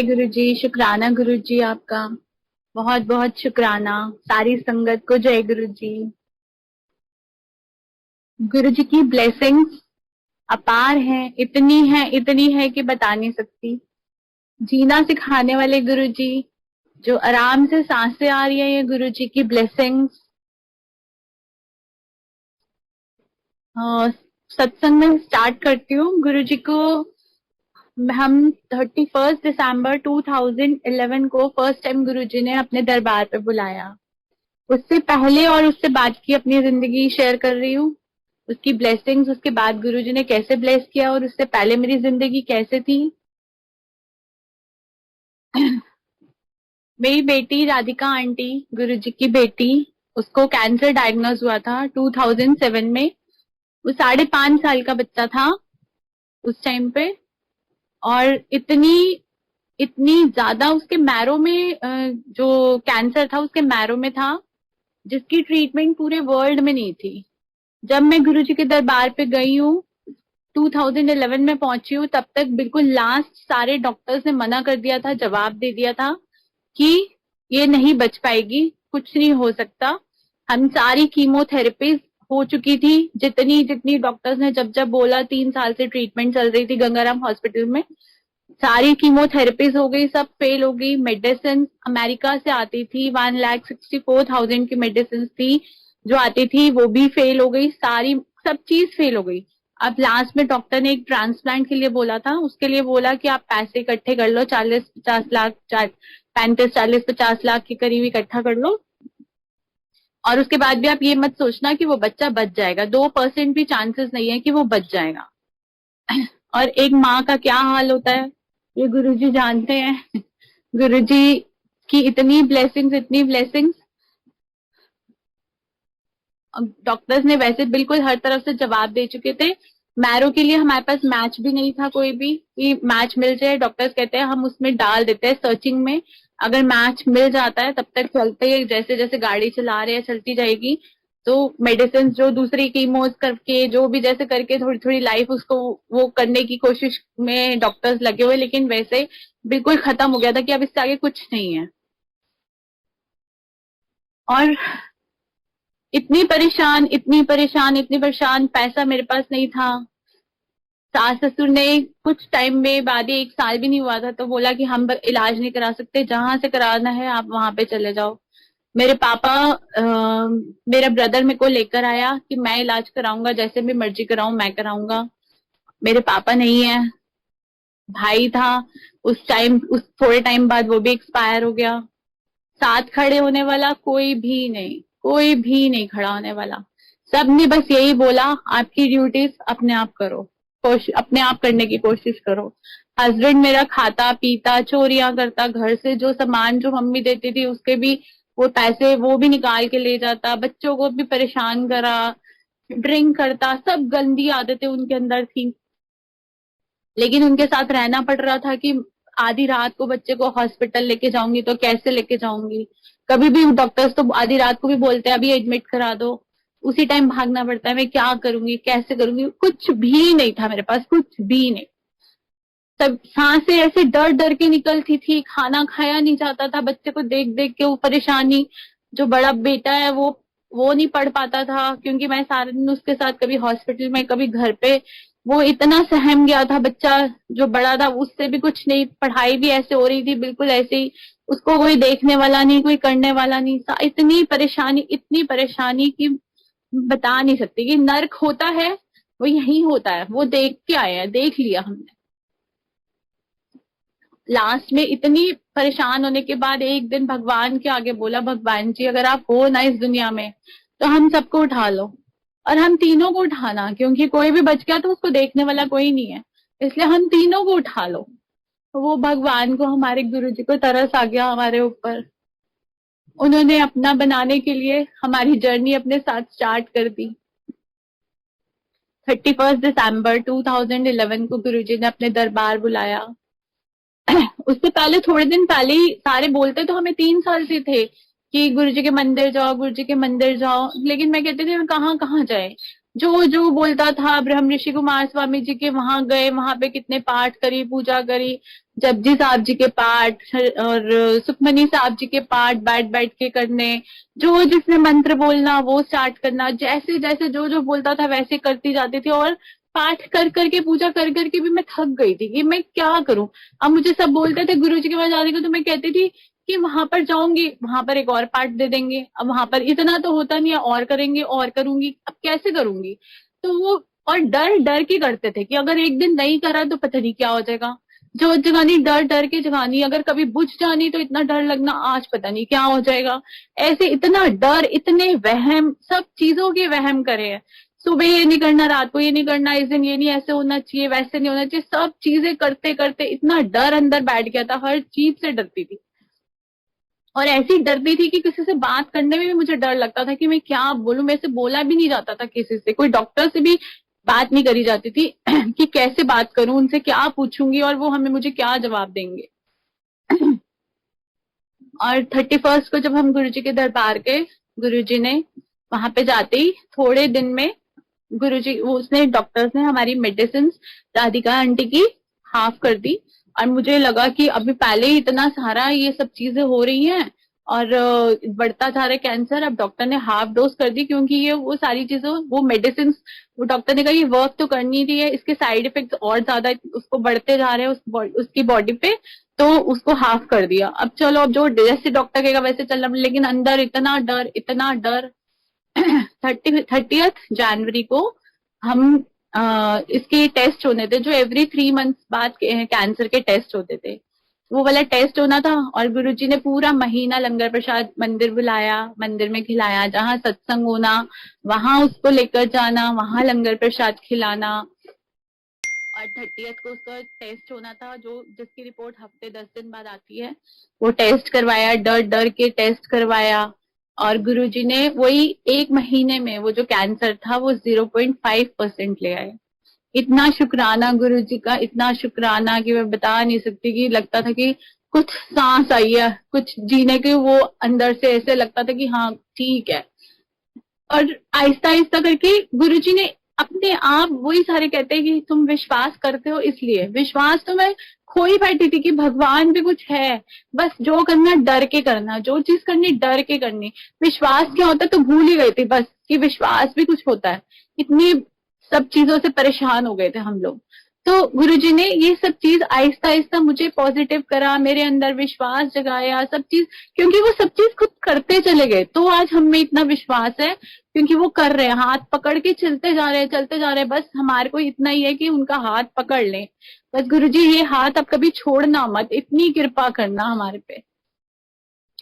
जय गुरु जी। शुक्राना गुरु जी आपका। बहुत बहुत शुक्राना। सारी संगत को जय गुरु जी। गुरु जी की ब्लेसिंग्स अपार है, इतनी है कि बता नहीं सकती। जीना सिखाने वाले गुरु जी, जो आराम से सांसें आ रही है, ये गुरु जी की ब्लेसिंग्स। सत्संग में स्टार्ट करती हूँ। गुरु जी को हम 31 दिसंबर 2011 को फर्स्ट टाइम गुरु जी ने अपने दरबार पे बुलाया। उससे पहले और उससे बाद की अपनी जिंदगी शेयर कर रही हूँ, उसकी ब्लेसिंग्स, उसके बाद गुरुजी ने कैसे ब्लेस किया और उससे पहले मेरी जिंदगी कैसे थी। मेरी बेटी राधिका आंटी, गुरुजी की बेटी, उसको कैंसर डायग्नोज हुआ था 2007 में। वो 5.5 साल का बच्चा था उस टाइम पे। और इतनी इतनी ज्यादा उसके मैरो में जो कैंसर था उसके मैरो में था, जिसकी ट्रीटमेंट पूरे वर्ल्ड में नहीं थी। जब मैं गुरुजी के दरबार पे गई हूँ, 2011 में पहुंची हूँ, तब तक बिल्कुल लास्ट सारे डॉक्टर्स ने मना कर दिया था, जवाब दे दिया था कि ये नहीं बच पाएगी, कुछ नहीं हो सकता। हम सारी कीमोथेरेपीज हो चुकी थी, जितनी जितनी डॉक्टर्स ने जब जब बोला। 3 साल से ट्रीटमेंट चल रही थी गंगाराम हॉस्पिटल में। सारी कीमोथेरेपीज हो गई, सब फेल हो गई। मेडिसिन अमेरिका से आती थी, 1,64,000 की मेडिसिन थी जो आती थी, वो भी फेल हो गई। सारी सब चीज फेल हो गई। अब लास्ट में डॉक्टर ने एक ट्रांसप्लांट के लिए बोला था। उसके लिए बोला कि आप पैसे इकट्ठे कर लो, 40-50 लाख, 35-40-50 लाख के करीब इकट्ठा कर लो, और उसके बाद भी आप ये मत सोचना कि वो बच्चा बच जाएगा। 2% भी चांसेस नहीं है कि वो बच जाएगा। और एक माँ का क्या हाल होता है ये गुरुजी जानते हैं। गुरुजी की इतनी ब्लेसिंग्स, इतनी ब्लेसिंग्स। डॉक्टर्स ने वैसे बिल्कुल हर तरफ से जवाब दे चुके थे। मैरो के लिए हमारे पास मैच भी नहीं था कोई भी कि मैच मिल जाए। डॉक्टर्स कहते हैं हम उसमें डाल देते हैं सर्चिंग में, अगर मैच मिल जाता है तब तक चलते हैं, जैसे जैसे गाड़ी चला रहे हैं चलती जाएगी। तो मेडिसिन जो दूसरी कीमोज करके, जो भी जैसे करके थोड़ी थोड़ी लाइफ उसको वो करने की कोशिश में डॉक्टर्स लगे हुए, लेकिन वैसे बिल्कुल खत्म हो गया था कि अब इससे आगे कुछ नहीं है। और इतनी परेशान, इतनी परेशान, इतनी परेशान, पैसा मेरे पास नहीं था। सास ससुर ने कुछ टाइम में बाद ही, 1 साल भी नहीं हुआ था, तो बोला कि हम इलाज नहीं करा सकते, जहां से कराना है आप वहां पे चले जाओ। मेरे पापा, मेरा ब्रदर मेरे को लेकर आया कि मैं इलाज कराऊंगा, जैसे भी मर्जी कराऊं, मैं कराऊंगा। मेरे पापा नहीं है, भाई था। उस टाइम, उस थोड़े टाइम बाद वो भी एक्सपायर हो गया। साथ खड़े होने वाला कोई भी नहीं, कोई भी नहीं खड़ा होने वाला। सबने बस यही बोला, आपकी ड्यूटीज अपने आप करो, अपने आप करने की कोशिश करो। हस्बैंड मेरा खाता पीता, चोरियां करता, घर से जो सामान जो मम्मी देती थी उसके भी वो पैसे वो भी निकाल के ले जाता, बच्चों को भी परेशान करा, ड्रिंक करता, सब गंदी आदतें उनके अंदर थी। लेकिन उनके साथ रहना पड़ रहा था कि आधी रात को बच्चे को हॉस्पिटल लेके जाऊंगी तो कैसे लेके जाऊंगी। कभी भी डॉक्टर्स तो आधी रात को भी बोलते हैं अभी एडमिट करा दो, उसी टाइम भागना पड़ता है। मैं क्या करूंगी, कैसे करूंगी, कुछ भी नहीं था मेरे पास, कुछ भी नहीं। सब सांसें ऐसे डर डर के निकलती थी, खाना खाया नहीं जाता था बच्चे को देख देख के, वो परेशानी। जो बड़ा बेटा है वो नहीं पढ़ पाता था, क्योंकि मैं सारा दिन उसके साथ कभी हॉस्पिटल में कभी घर पे। वो इतना सहम गया था बच्चा, जो बड़ा था उससे भी कुछ नहीं। पढ़ाई भी ऐसे हो रही थी, बिल्कुल ऐसे ही, उसको कोई देखने वाला नहीं, कोई करने वाला नहीं। इतनी परेशानी कि बता नहीं सकती। कि नर्क होता है वो यही होता है, वो देख के आए हैं, देख लिया हमने। लास्ट में इतनी परेशान होने के बाद एक दिन भगवान के आगे बोला, भगवान जी अगर आप हो ना इस दुनिया में तो हम सबको उठा लो, और हम तीनों को उठाना, क्योंकि कोई भी बच गया तो उसको देखने वाला कोई नहीं है, इसलिए हम तीनों को उठा लो। तो वो भगवान को, हमारे गुरु जी को तरस आ गया हमारे ऊपर। उन्होंने अपना बनाने के लिए हमारी जर्नी अपने साथ स्टार्ट कर दी। 31 दिसंबर 2011 को गुरु जी ने अपने दरबार बुलाया। उससे पहले, थोड़े दिन पहले ही सारे बोलते तो हमें 3 साल से थे कि गुरु जी के मंदिर जाओ, गुरु जी के मंदिर जाओ, लेकिन मैं कहती थी कहाँ कहाँ जाए। जो जो बोलता था। ब्रह्म ऋषि कुमार स्वामी जी के वहां गए, वहां पे कितने पाठ करी, पूजा करी, जपजी साहब जी के पाठ और सुखमनी साहब जी के पाठ बैठ बैठ के करने, जो जिसने मंत्र बोलना वो स्टार्ट करना, जैसे जैसे जो जो बोलता था वैसे करती जाती थी। और पाठ कर करके, पूजा कर करके भी मैं थक गई थी कि मैं क्या करूं। अब मुझे सब बोलते थे गुरु जी के पास जाने को, तो मैं कहती थी कि वहां पर जाऊंगी, वहां पर एक और पाठ दे देंगे, अब वहां पर इतना तो होता नहीं है, और करेंगे और करूंगी, अब कैसे करूंगी। तो वो, और डर डर के करते थे कि अगर एक दिन नहीं करा तो पता नहीं क्या हो जाएगा। जो जगानी डर डर के जगानी, अगर कभी बुझ जानी तो इतना डर लगना, आज पता नहीं क्या हो जाएगा। ऐसे इतना डर, इतने वहम, सब चीजों के वहम करे हैं। सुबह ये नहीं करना, रात को ये नहीं करना, इस दिन ये नहीं ऐसे होना चाहिए, वैसे नहीं होना चाहिए, सब चीजें करते करते इतना डर अंदर बैठ गया था, हर चीज से डरती थी। और ऐसी डरती थी कि किसी से बात करने में भी मुझे डर लगता था कि मैं क्या बोलूं, मेरे से बोला भी नहीं जाता था किसी से, कोई डॉक्टर से भी बात नहीं करी जाती थी कि कैसे बात करूं, उनसे क्या पूछूंगी और वो हमें मुझे क्या जवाब देंगे। और 31st को जब हम गुरुजी के दरबार गए, गुरुजी ने वहां पे जाते ही थोड़े दिन में गुरुजी, वो उसने, डॉक्टर्स ने हमारी मेडिसिन राधिका आंटी की हाफ कर दी। और मुझे लगा कि अभी पहले ही इतना सारा ये सब चीजें हो रही हैं और बढ़ता जा रहा है कैंसर, अब डॉक्टर ने हाफ डोज कर दी, क्योंकि ये वो सारी चीजें, वो मेडिसिन, वो डॉक्टर ने कहा ये वर्क तो करनी थी है, इसके साइड इफेक्ट्स और ज्यादा उसको बढ़ते जा रहे हैं उसकी बॉडी पे, तो उसको हाफ कर दिया। अब चलो, अब जो जैसे डॉक्टर कहेगा वैसे चलना, लेकिन अंदर इतना डर, इतना डर। 30th जनवरी को हम इसके टेस्ट होने थे, जो एवरी 3 मंथ्स बाद कैंसर के टेस्ट होते थे, वो वाला टेस्ट होना था। और गुरुजी ने पूरा महीना लंगर प्रसाद मंदिर बुलाया, मंदिर में खिलाया, जहाँ सत्संग होना वहां उसको लेकर जाना, वहां लंगर प्रसाद खिलाना। और 30th को उसका टेस्ट होना था, जो जिसकी रिपोर्ट हफ्ते 10 दिन बाद आती है। वो टेस्ट करवाया, डर डर के टेस्ट करवाया। और गुरुजी ने वही 1 महीने में वो जो कैंसर था वो 0.5% ले आए। इतना शुक्राना गुरुजी का, इतना शुक्राना कि मैं बता नहीं सकती, कि लगता था कि कुछ सांस आई है, कुछ जीने के, वो अंदर से ऐसे लगता था कि हाँ ठीक है। और आहिस्ता आहिस्ता करके गुरुजी ने अपने आप, वही सारे कहते हैं कि तुम विश्वास करते हो, इसलिए विश्वास तो मैं खो ही बैठी थी कि भगवान भी कुछ है। बस जो करना डर के करना, जो चीज करनी डर के करनी। विश्वास क्या होता है तो भूल ही गई थी बस, कि विश्वास भी कुछ होता है। इतनी सब चीजों से परेशान हो गए थे हम लोग। तो गुरुजी ने ये सब चीज आहिस्ता आहिस्ता मुझे पॉजिटिव करा, मेरे अंदर विश्वास जगाया, सब चीज, क्योंकि वो सब चीज खुद करते चले गए, तो आज हम में इतना विश्वास है, क्योंकि वो कर रहे हैं, हाथ पकड़ के चलते जा रहे हैं, चलते जा रहे हैं। बस हमारे को इतना ही है कि उनका हाथ पकड़ लें। बस गुरुजी ये हाथ अब कभी छोड़ना मत, इतनी कृपा करना हमारे पे।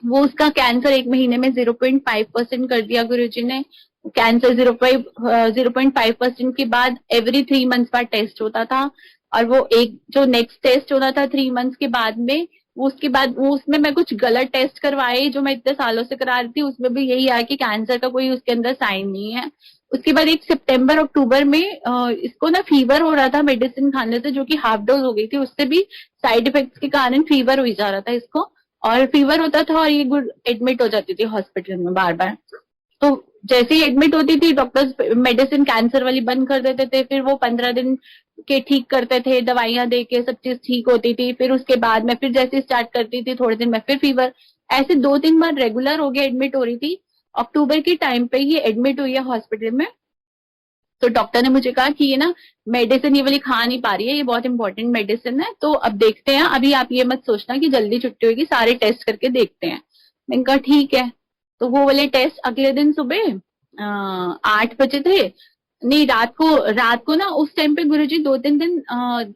वो उसका कैंसर 1 महीने में 0.5% कर दिया गुरुजी ने। कैंसर 0.5% के बाद एवरी 3 मंथ्स बाद टेस्ट होता था। और वो एक जो नेक्स्ट टेस्ट होना था 3 मंथ्स के बाद में, वो उसके बाद वो उसमें मैं कुछ गलत टेस्ट करवाई जो मैं इतने सालों से करा रही थी, उसमें भी यही आया कि कैंसर का कोई उसके अंदर साइन नहीं है। उसके बाद एक सितंबर अक्टूबर में इसको ना फीवर हो रहा था मेडिसिन खाने से, जो कि हाफ डोज हो गई थी, उससे भी साइड इफेक्ट्स के कारण फीवर हो ही जा रहा था इसको। और फीवर होता था और ये गुड एडमिट हो जाती थी हॉस्पिटल में बार बार। तो जैसे ही एडमिट होती थी, डॉक्टर्स मेडिसिन कैंसर वाली बंद कर देते थे, फिर वो 15 दिन के ठीक करते थे, दवाइयां दे के सब चीज ठीक होती थी। फिर उसके बाद में फिर जैसे स्टार्ट करती थी, थोड़े दिन में फिर फीवर, ऐसे 2-3 बार रेगुलर हो गया, एडमिट हो रही थी। अक्टूबर के टाइम पे ये एडमिट हुई है हॉस्पिटल में। तो डॉक्टर ने मुझे कहा कि ये ना मेडिसिन ये वाली खा नहीं पा रही है, ये बहुत इंपॉर्टेंट मेडिसिन है, तो अब देखते हैं, अभी आप ये मत सोचना कि जल्दी छुट्टी होगी, सारे टेस्ट करके देखते हैं। मैंने कहा ठीक है। तो वो वाले टेस्ट अगले दिन सुबह 8 बजे थे। नहीं, रात को ना उस टाइम पे गुरुजी 2-3 दिन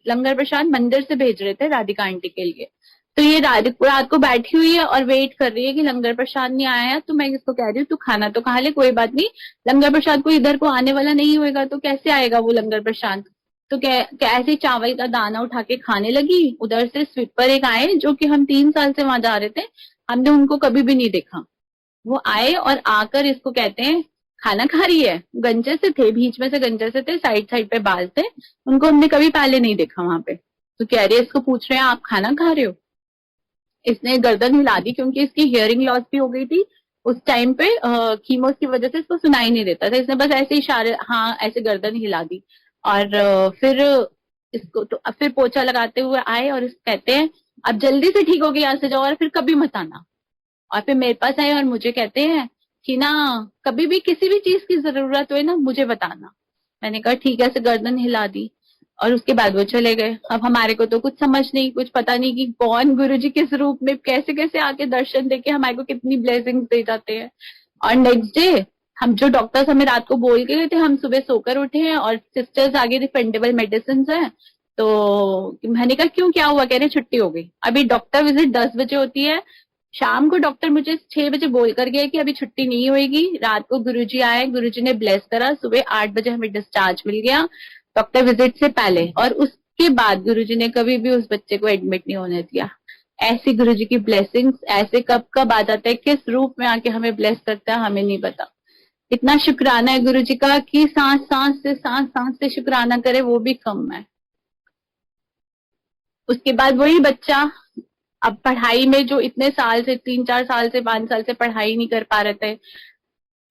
लंगर प्रसाद मंदिर से भेज रहे थे राधिका आंटी के लिए। तो ये रात को बैठी हुई है और वेट कर रही है कि लंगर प्रसाद नहीं आया है। तो मैं इसको कह रही हूँ तू खाना तो खा ले, कोई बात नहीं, लंगर प्रसाद को इधर को आने वाला नहीं होएगा तो कैसे आएगा वो लंगर प्रसाद। तो कैसे चावल का दाना उठा के खाने लगी। उधर से स्वीपर एक आए, जो कि हम 3 साल से वहां जा रहे थे, हमने उनको कभी भी नहीं देखा। वो आए और आकर इसको कहते हैं खाना खा रही है। गंजे से थे, बीच में से गंजे से थे, साइड साइड पे बाल थे, उनको हमने कभी पहले नहीं देखा वहां पे। तो कह रही है, इसको पूछ रहे हैं आप खाना खा रहे हो। इसने गर्दन हिला दी, क्योंकि इसकी हियरिंग लॉस भी हो गई थी उस टाइम पे कीमोस की वजह से इसको सुनाई नहीं देता था, इसने बस ऐसे इशारे, हाँ ऐसे गर्दन हिला दी। और फिर इसको तो अब फिर पोछा लगाते हुए आए और इस कहते हैं अब जल्दी से ठीक हो गया, यहाँ से जाओ और फिर कभी मत आना। और फिर मेरे पास आए और मुझे कहते हैं कि ना कभी भी किसी भी चीज की जरूरत हो ना मुझे बताना। मैंने कहा ठीक है, ऐसे गर्दन हिला दी और उसके बाद वो चले गए। अब हमारे को तो कुछ समझ नहीं, कुछ पता नहीं कि कौन गुरुजी किस रूप में कैसे कैसे आके दर्शन देके हमारे को कितनी ब्लेसिंग्स दे जाते हैं। और नेक्स्ट डे हम जो डॉक्टर्स हमें रात को बोल के गए थे, हम सुबह सोकर उठे हैं और सिस्टर्स आगे रिफंडेबल मेडिसिन है। तो मैंने कहा क्यों, क्या हुआ? कह रहे छुट्टी हो गई। अभी डॉक्टर विजिट 10 बजे होती है, शाम को डॉक्टर मुझे 6 बजे बोल कर गया कि अभी छुट्टी नहीं होगी। रात को गुरुजी आए, गुरुजी ने ब्लेस करा, सुबह 8 बजे हमें डिस्चार्ज मिल गया डॉक्टर विजिट से पहले। और उसके बाद गुरुजी ने कभी भी उस बच्चे को एडमिट नहीं होने दिया। ऐसी गुरुजी की ब्लेसिंग्स ऐसे कब कब आ जाता है, किस रूप में आके हमें ब्लेस करता है हमें नहीं पता। इतना शुक्राना है गुरुजी का कि सांस सांस से शुक्राना करे वो भी कम है। उसके बाद वही बच्चा अब पढ़ाई में जो इतने साल से 3-4 साल से 5 साल से पढ़ाई नहीं कर पा रहे थे,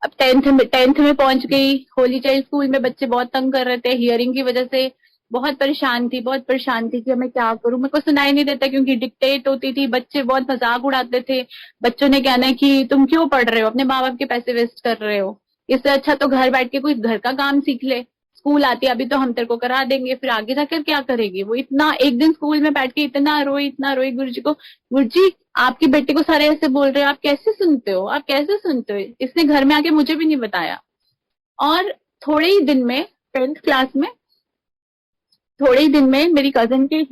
अब टेंथ में पहुंच गई। होली चाइल्ड स्कूल में बच्चे बहुत तंग कर रहे थे हियरिंग की वजह से। बहुत परेशान थी कि मैं क्या करूं, मेरे को सुनाई नहीं देता क्योंकि डिक्टेट होती थी, बच्चे बहुत मजाक उड़ाते थे। बच्चों ने कहना है कि तुम क्यों पढ़ रहे हो, अपने माँ बाप के पैसे वेस्ट कर रहे हो, इससे अच्छा तो घर बैठ के कोई घर का काम सीख ले। स्कूल आती है अभी तो हम तेरे को करा देंगे, फिर आगे जाकर क्या करेगी। वो इतना एक दिन स्कूल में बैठ के इतना रोई गुरुजी को, गुरुजी आपके बेटे को सारे ऐसे बोल रहे हो, आप कैसे सुनते हो, आप कैसे सुनते हो। इसने घर में आके मुझे भी नहीं बताया। और थोड़े ही दिन में 10th क्लास में थोड़े ही दिन में मेरी कजन के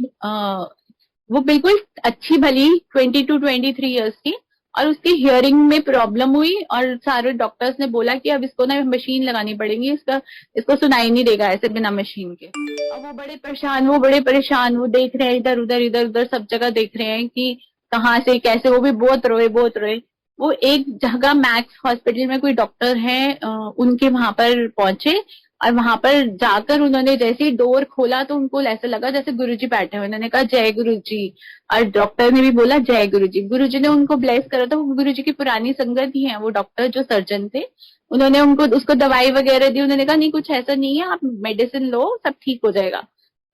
वो बिल्कुल अच्छी भली 22-23 ईयर्स की, और उसकी हियरिंग में प्रॉब्लम हुई और सारे डॉक्टर्स ने बोला कि अब इसको ना मशीन लगानी पड़ेगी, इसको सुनाई नहीं देगा ऐसे बिना मशीन के। अब वो बड़े परेशान, वो देख रहे हैं इधर उधर सब जगह देख रहे हैं कि कहाँ से कैसे। वो भी बहुत रोए। वो एक जगह मैक्स हॉस्पिटल में कोई डॉक्टर है, उनके वहां पर पहुंचे और वहां पर जाकर उन्होंने जैसे ही डोर खोला तो उनको ऐसा लगा जैसे गुरुजी बैठे हुए। उन्होंने कहा जय गुरुजी, और डॉक्टर ने भी बोला जय गुरुजी। गुरुजी ने उनको ब्लेस करा था, वो गुरुजी की पुरानी संगत ही है वो डॉक्टर जो सर्जन थे। उन्होंने उनको उसको दवाई वगैरह दी, उन्होंने कहा नहीं कुछ ऐसा नहीं है, आप मेडिसिन लो सब ठीक हो जाएगा।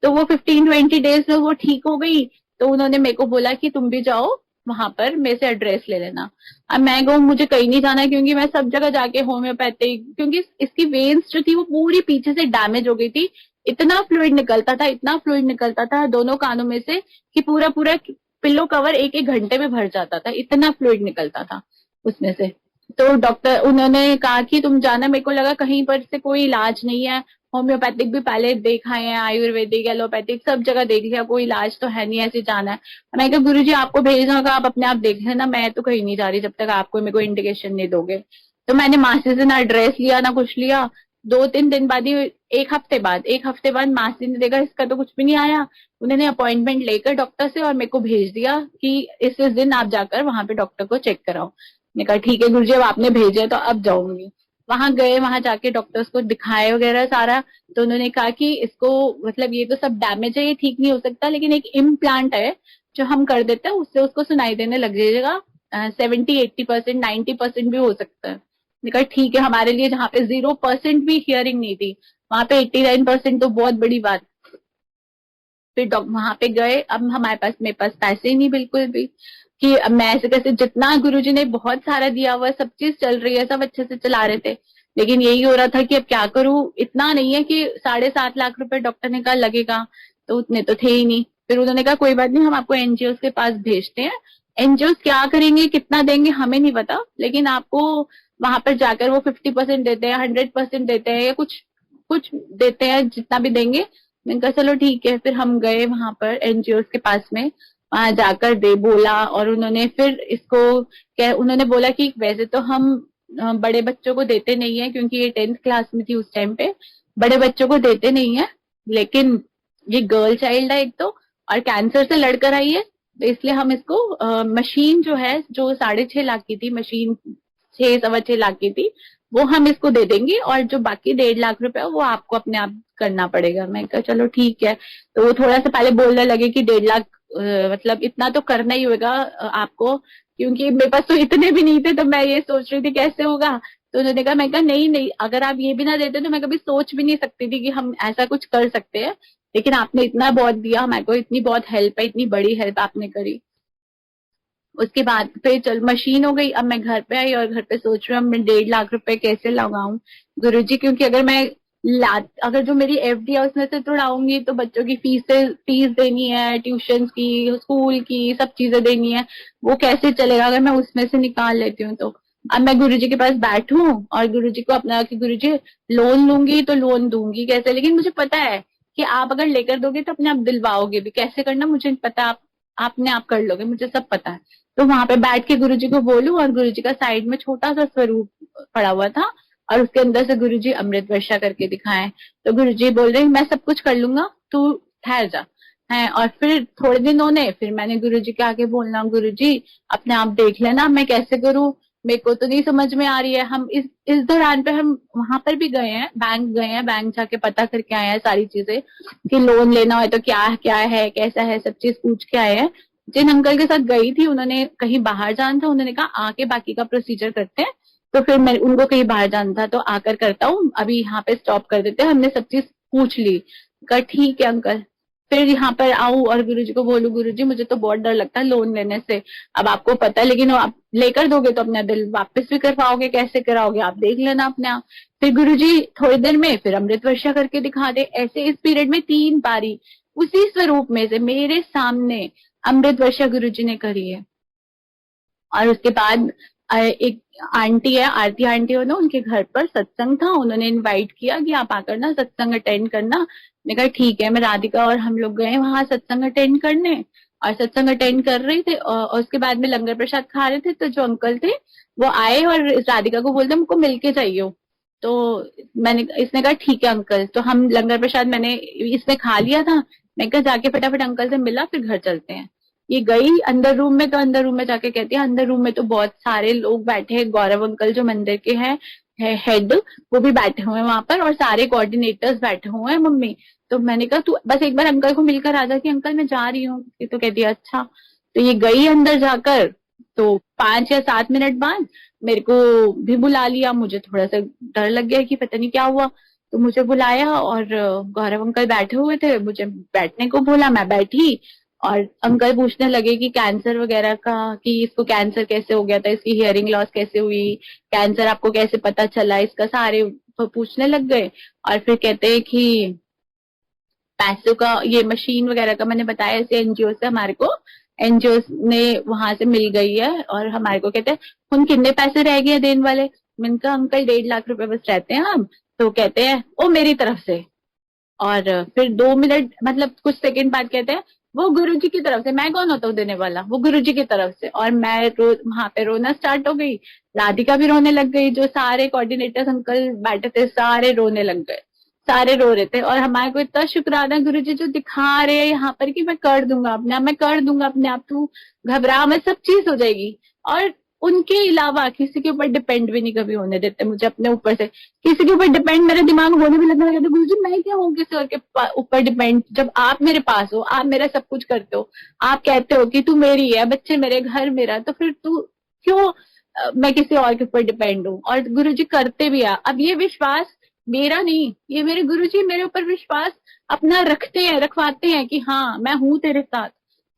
तो वो 15-20 डेज में वो ठीक हो गई। तो उन्होंने मेरे को बोला कि तुम भी जाओ वहां पर मेरे से एड्रेस ले लेना। अब मैं कहूँ मुझे कहीं नहीं जाना क्योंकि मैं सब जगह जाके होम्योपैथिक, क्योंकि इसकी वेन्स जो थी वो पूरी पीछे से डैमेज हो गई थी। इतना फ्लूइड निकलता था दोनों कानों में से कि पूरा पूरा पिल्लो कवर एक एक घंटे में भर जाता था, इतना फ्लूइड निकलता था उसमें से। तो डॉक्टर उन्होंने कहा कि तुम जाना। मेरे को लगा कहीं पर से कोई इलाज नहीं है, होम्योपैथिक भी पहले देखा है, आयुर्वेदिक एलोपैथिक सब जगह देख लिया, कोई इलाज तो है नहीं, ऐसे जाना है। मैं कहा गुरुजी आपको भेजना होगा, आप अपने आप देख लेना, मैं तो कहीं नहीं जा रही जब तक आपको मेरे को इंडिकेशन नहीं दोगे। तो मैंने मासी से ना एड्रेस लिया ना कुछ लिया। 2-3 दिन बाद ही, एक हफ्ते बाद मासी ने देखा इसका तो कुछ भी नहीं आया। उन्होंने अपॉइंटमेंट लेकर डॉक्टर से और मेरे को भेज दिया कि इस दिन आप जाकर वहां पे डॉक्टर को चेक कराओ। मैंने कहा ठीक है गुरुजी अब आपने भेजे तो अब जाऊंगी। वहां गए, वहां जाके डॉक्टर्स को दिखाए वगैरह सारा। तो उन्होंने कहा कि इसको मतलब ये तो सब डैमेज है, ये ठीक नहीं हो सकता, लेकिन एक इम्प्लांट है जो हम कर देते हैं उससे उसको सुनाई देने लग जाएगा। 70-80%, 90% भी हो सकता है। मैंने कहा ठीक है, हमारे लिए जहाँ पे 0% भी हियरिंग नहीं थी वहां पे 89% तो बहुत बड़ी बात। फिर वहां पे गए, अब मेरे पास पैसे ही नहीं बिल्कुल भी कि अब मैं ऐसे कैसे। जितना गुरुजी ने बहुत सारा दिया हुआ, सब चीज चल रही है, सब अच्छे से चला रहे थे, लेकिन यही हो रहा था कि अब क्या करूं। इतना नहीं है कि 7.5 लाख रुपए डॉक्टर ने कहा लगेगा, तो उतने तो थे ही नहीं। फिर उन्होंने कहा कोई बात नहीं, हम आपको एनजीओ के पास भेजते हैं। एनजीओ क्या करेंगे कितना देंगे हमें नहीं पता, लेकिन आपको वहां पर जाकर वो 50% देते हैं, 100% देते हैं, या कुछ कुछ देते हैं जितना भी देंगे। मैंने कहा चलो ठीक है। फिर हम गए वहां पर एनजीओ के पास में, वहां जाकर दे बोला, और उन्होंने फिर इसको उन्होंने बोला कि वैसे तो हम बड़े बच्चों को देते नहीं है, क्योंकि ये 10th क्लास में थी उस टाइम पे, बड़े बच्चों को देते नहीं है, लेकिन ये गर्ल चाइल्ड है एक तो, और कैंसर से लड़कर आई है, तो इसलिए हम इसको मशीन जो है जो 6.5 लाख की थी मशीन, 6-6.25 लाख की थी, वो हम इसको दे देंगे, और जो बाकी 1.5 लाख रुपए वो आपको अपने आप करना पड़ेगा। मैं कहा चलो ठीक है। तो वो थोड़ा सा पहले बोलने लगे कि 1.5 लाख मतलब इतना तो करना ही होगा आपको, क्योंकि मेरे पास तो इतने भी नहीं थे, तो मैं ये सोच रही थी कैसे होगा। तो उन्होंने कहा, मैं कहा नहीं नहीं, अगर आप ये भी ना देते तो मैं कभी सोच भी नहीं सकती थी कि हम ऐसा कुछ कर सकते हैं, लेकिन आपने इतना बहुत दिया मेरे को, इतनी बहुत हेल्प है, इतनी बड़ी हेल्प आपने करी। उसके बाद फिर चल मशीन हो गई। अब मैं घर पे आई और घर पे सोच रही हूँ मैं 1.5 लाख रुपए कैसे लगाऊं गुरुजी, क्योंकि अगर जो मेरी एफडी है उसमें से तोड़ाऊंगी तो बच्चों की फीस देनी है, ट्यूशन की, स्कूल की, सब चीजें देनी है, वो कैसे चलेगा अगर मैं उसमें से निकाल लेती हूँ तो। अब मैं गुरुजी के पास बैठूं और गुरुजी को अपना कि गुरुजी लोन लूंगी तो लोन दूंगी कैसे, लेकिन मुझे पता है कि आप अगर लेकर दोगे तो अपने आप दिलवाओगे भी, कैसे करना मुझे पता, आप आपने आप कर लोगे, मुझे सब पता है। तो वहां पे बैठ के गुरुजी को बोलूं, और गुरुजी का साइड में छोटा सा स्वरूप पड़ा हुआ था और उसके अंदर से गुरुजी अमृत वर्षा करके दिखाएं। तो गुरुजी बोल रहे मैं सब कुछ कर लूंगा, तू ठहर जा। है, और फिर थोड़े दिन होने, फिर मैंने गुरुजी के आगे बोलना, गुरुजी अपने आप देख लेना मैं कैसे करूं, मेरे को तो नहीं समझ में आ रही है। हम इस दौरान पे हम वहां पर भी गए हैं, बैंक जाके पता करके आए हैं सारी चीजें कि लोन लेना है तो क्या क्या है कैसा है, सब चीज पूछ के आए हैं। जिन अंकल के साथ गई थी उन्होंने कहीं बाहर जाना था, उन्होंने कहा आके बाकी का प्रोसीजर करते हैं। तो फिर मैं उनको कहीं बाहर जाना था तो आकर करता हूँ, अभी यहाँ पे स्टॉप कर देते हैं, हमने सब चीज पूछ ली। कहा ठीक है अंकल। फिर यहाँ पर आऊं और गुरुजी को बोलू, गुरुजी मुझे तो बहुत डर लगता है लोन लेने से, अब आपको पता है, लेकिन आप लेकर दोगे तो अपना दिल वापस भी कर पाओगे, कैसे कराओगे आप देख लेना अपने आप। फिर गुरुजी थोड़ी देर में फिर अमृत वर्षा करके दिखा दे, ऐसे इस पीरियड में 3 बारी उसी स्वरूप में से मेरे सामने अमृत वर्षा गुरुजी ने करी है। और उसके बाद एक आंटी है, आरती आंटी हो ना, उनके घर पर सत्संग था, उन्होंने इनवाइट किया कि आप आकर ना सत्संग अटेंड करना। मैंने कहा ठीक है, मैं राधिका और हम लोग गए वहां सत्संग अटेंड करने, और सत्संग अटेंड कर रहे थे और उसके बाद में लंगर प्रसाद खा रहे थे, तो जो अंकल थे वो आए और इस राधिका को बोलते हमको मिलके चाहिए। तो इसने कहा ठीक है अंकल। तो हम लंगर प्रसाद इसने खा लिया था, मैं कहा जाके फटाफट अंकल से मिला फिर घर चलते हैं। ये गई अंदर रूम में, तो अंदर रूम में जाके कहती है अंदर रूम में तो बहुत सारे लोग बैठे हैं, गौरव अंकल जो मंदिर के हैं हेड, वो भी बैठे हुए हैं वहां पर, और सारे कोऑर्डिनेटर्स बैठे हुए हैं मम्मी। तो मैंने कहा तू बस एक बार अंकल को मिलकर आ जा कि अंकल मैं जा रही हूँ। तो कहती है अच्छा। तो ये गई अंदर जाकर, तो 5 या 7 मिनट बाद मेरे को भी बुला लिया, मुझे थोड़ा सा डर लग गया कि पता नहीं क्या हुआ। तो मुझे बुलाया और गौरव अंकल बैठे हुए थे, मुझे बैठने को बोला, मैं बैठी। और अंकल पूछने लगे कि कैंसर वगैरह का, कि इसको कैंसर कैसे हो गया था, इसकी हियरिंग लॉस कैसे हुई, कैंसर आपको कैसे पता चला, इसका सारे पूछने लग गए। और फिर कहते हैं कि पैसों का, ये मशीन वगैरह का मैंने बताया ऐसे एनजीओ से हमारे को, एनजीओ ने वहां से मिल गई है, और हमारे को कहते हैं हम कितने पैसे रह गए देने वाले। मैंने कहा अंकल 1.5 लाख रुपए बस रहते हैं हम। तो कहते हैं ओ मेरी तरफ से। और फिर 2 मिनट मतलब कुछ सेकंड बाद कहते हैं वो गुरुजी की तरफ से। मैं कौन होता हूँ देने वाला, वो गुरुजी की तरफ से। और मैं वहां पे रोना स्टार्ट हो गई, राधिका भी रोने लग गई, जो सारे कोऑर्डिनेटर्स अंकल बैठे थे सारे रोने लग गए, सारे रो रहे थे। और हमारे को इतना शुक्राना गुरुजी जो दिखा रहे हैं यहाँ पर कि मैं कर दूंगा अपने आप, मैं कर दूंगा अपने आप, तू घबरा, मैं सब चीज हो जाएगी। और उनके अलावा किसी के ऊपर डिपेंड भी नहीं कभी होने देते मुझे, अपने ऊपर से किसी के ऊपर डिपेंड मेरा दिमाग होने भी लगने लगा। तो गुरुजी मैं क्या हूँ किसी और के ऊपर डिपेंड, जब आप मेरे पास हो, आप मेरा सब कुछ करते हो, आप कहते हो कि तू मेरी है, बच्चे मेरे, घर मेरा, तो फिर तू क्यों मैं किसी और के ऊपर डिपेंड हूँ। और गुरुजी करते भी है। अब ये विश्वास मेरा नहीं, ये मेरे गुरुजी मेरे ऊपर विश्वास अपना रखते हैं, रखवाते हैं कि हाँ मैं हूं तेरे साथ